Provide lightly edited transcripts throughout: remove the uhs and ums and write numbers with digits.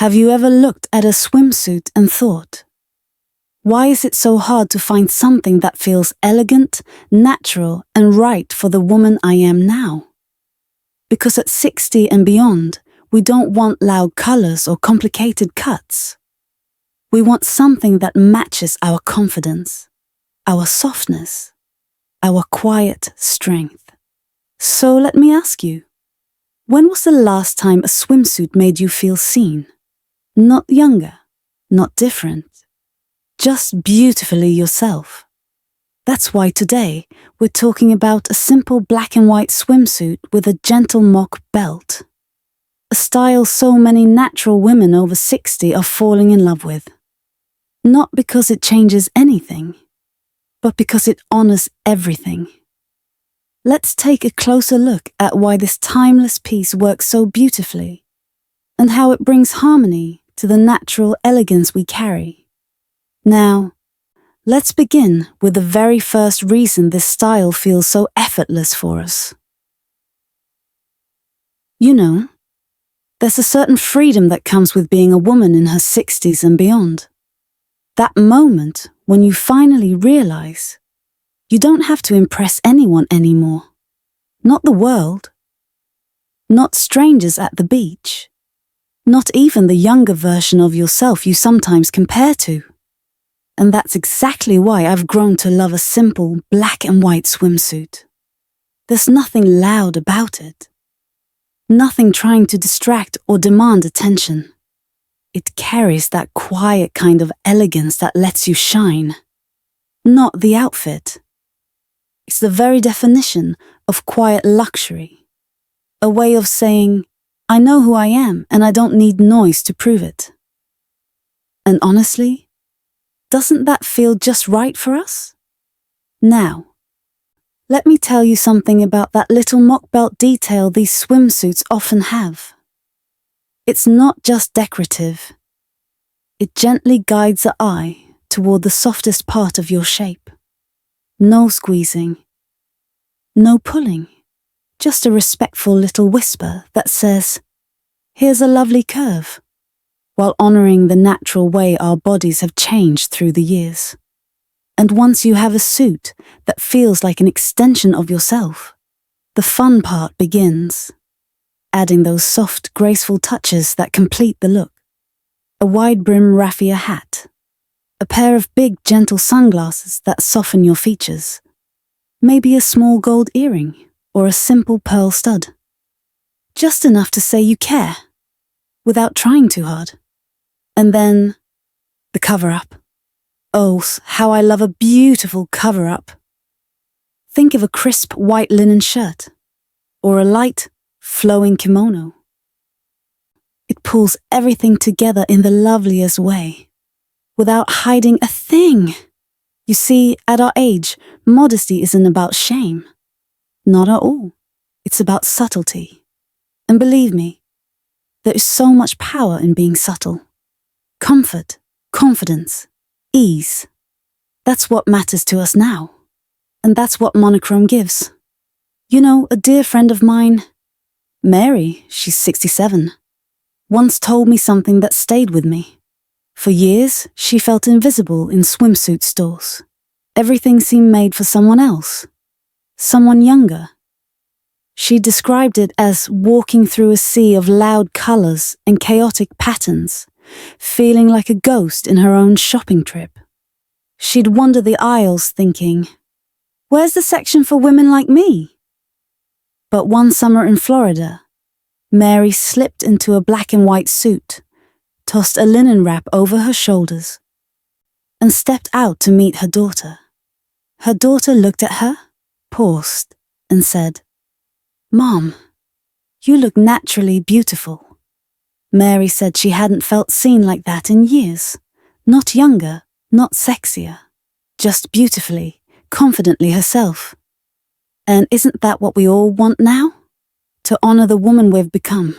Have you ever looked at a swimsuit and thought, why is it so hard to find something that feels elegant, natural, and right for the woman I am now? Because at 60 and beyond, we don't want loud colors or complicated cuts. We want something that matches our confidence, our softness, our quiet strength. So let me ask you, when was the last time a swimsuit made you feel seen? Not younger, not different, just beautifully yourself. That's why today we're talking about a simple black and white swimsuit with a gentle mock belt. A style so many natural women over 60 are falling in love with. Not because it changes anything, but because it honors everything. Let's take a closer look at why this timeless piece works so beautifully, and how it brings harmony to the natural elegance we carry. Now, let's begin with the very first reason this style feels so effortless for us. You know, there's a certain freedom that comes with being a woman in her 60s and beyond. That moment when you finally realize you don't have to impress anyone anymore. Not the world. Not strangers at the beach. Not even the younger version of yourself you sometimes compare to. And that's exactly why I've grown to love a simple black and white swimsuit. There's nothing loud about it. Nothing trying to distract or demand attention. It carries that quiet kind of elegance that lets you shine. Not the outfit. It's the very definition of quiet luxury. A way of saying, I know who I am and I don't need noise to prove it. And honestly, doesn't that feel just right for us? Now, let me tell you something about that little mock belt detail these swimsuits often have. It's not just decorative. It gently guides the eye toward the softest part of your shape. No squeezing. No pulling. Just a respectful little whisper that says, here's a lovely curve, while honoring the natural way our bodies have changed through the years. And once you have a suit that feels like an extension of yourself, the fun part begins. Adding those soft, graceful touches that complete the look. A wide-brim raffia hat. A pair of big, gentle sunglasses that soften your features. Maybe a small gold earring or a simple pearl stud. Just enough to say you care, without trying too hard. And then, the cover-up. Oh, how I love a beautiful cover-up. Think of a crisp white linen shirt, or a light, flowing kimono. It pulls everything together in the loveliest way, without hiding a thing. You see, at our age, modesty isn't about shame. Not at all. It's about subtlety. And believe me, there is so much power in being subtle. Comfort, confidence, ease. That's what matters to us now. And that's what monochrome gives. You know, a dear friend of mine, Mary, she's 67, once told me something that stayed with me. For years, she felt invisible in swimsuit stores. Everything seemed made for someone else. Someone younger. She described it as walking through a sea of loud colors and chaotic patterns, feeling like a ghost in her own shopping trip. She'd wander the aisles thinking, where's the section for women like me? But one summer in Florida, Mary slipped into a black and white suit, tossed a linen wrap over her shoulders, and stepped out to meet her daughter. Her daughter looked at her, paused, and said, Mom, you look naturally beautiful. Mary said she hadn't felt seen like that in years. Not younger, not sexier. Just beautifully, confidently herself. And isn't that what we all want now? To honor the woman we've become.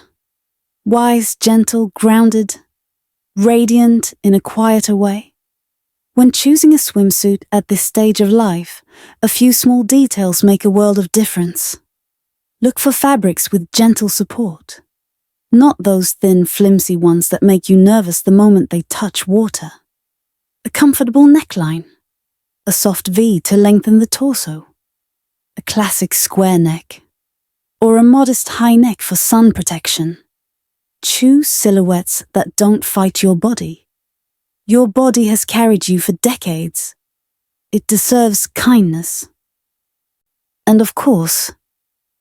Wise, gentle, grounded, radiant in a quieter way. When choosing a swimsuit at this stage of life, a few small details make a world of difference. Look for fabrics with gentle support. Not those thin, flimsy ones that make you nervous the moment they touch water. A comfortable neckline, a soft V to lengthen the torso, a classic square neck, or a modest high neck for sun protection. Choose silhouettes that don't fight your body. Your body has carried you for decades. It deserves kindness. And of course,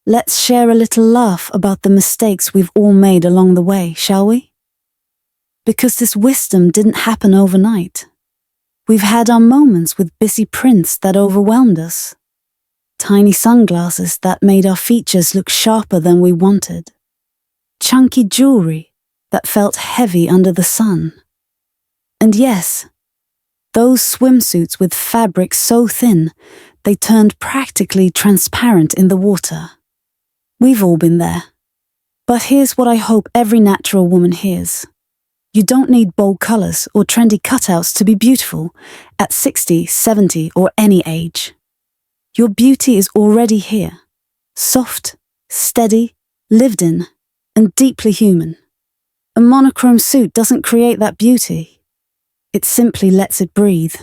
let's share a little laugh about the mistakes we've all made along the way, shall we? Because this wisdom didn't happen overnight. We've had our moments with busy prints that overwhelmed us, tiny sunglasses that made our features look sharper than we wanted, chunky jewelry that felt heavy under the sun. And yes, those swimsuits with fabric so thin they turned practically transparent in the water. We've all been there. But here's what I hope every natural woman hears. You don't need bold colors or trendy cutouts to be beautiful at 60, 70, or any age. Your beauty is already here. Soft, steady, lived in, and deeply human. A monochrome suit doesn't create that beauty. It simply lets it breathe.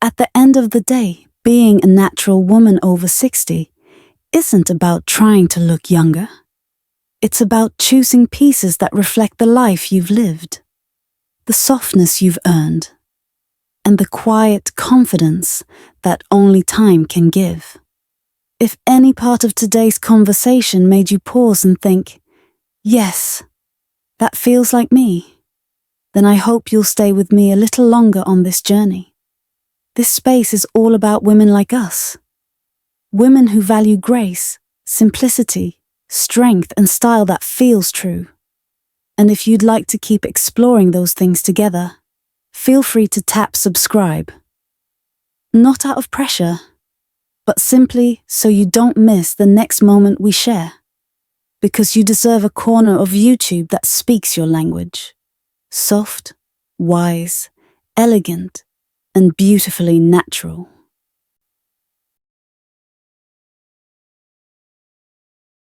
At the end of the day, being a natural woman over 60 isn't about trying to look younger. It's about choosing pieces that reflect the life you've lived, the softness you've earned, and the quiet confidence that only time can give. If any part of today's conversation made you pause and think, yes, that feels like me, then I hope you'll stay with me a little longer on this journey. This space is all about women like us. Women who value grace, simplicity, strength, and style that feels true. And if you'd like to keep exploring those things together, feel free to tap subscribe. Not out of pressure, but simply so you don't miss the next moment we share. Because you deserve a corner of YouTube that speaks your language. Soft, wise, elegant, and beautifully natural.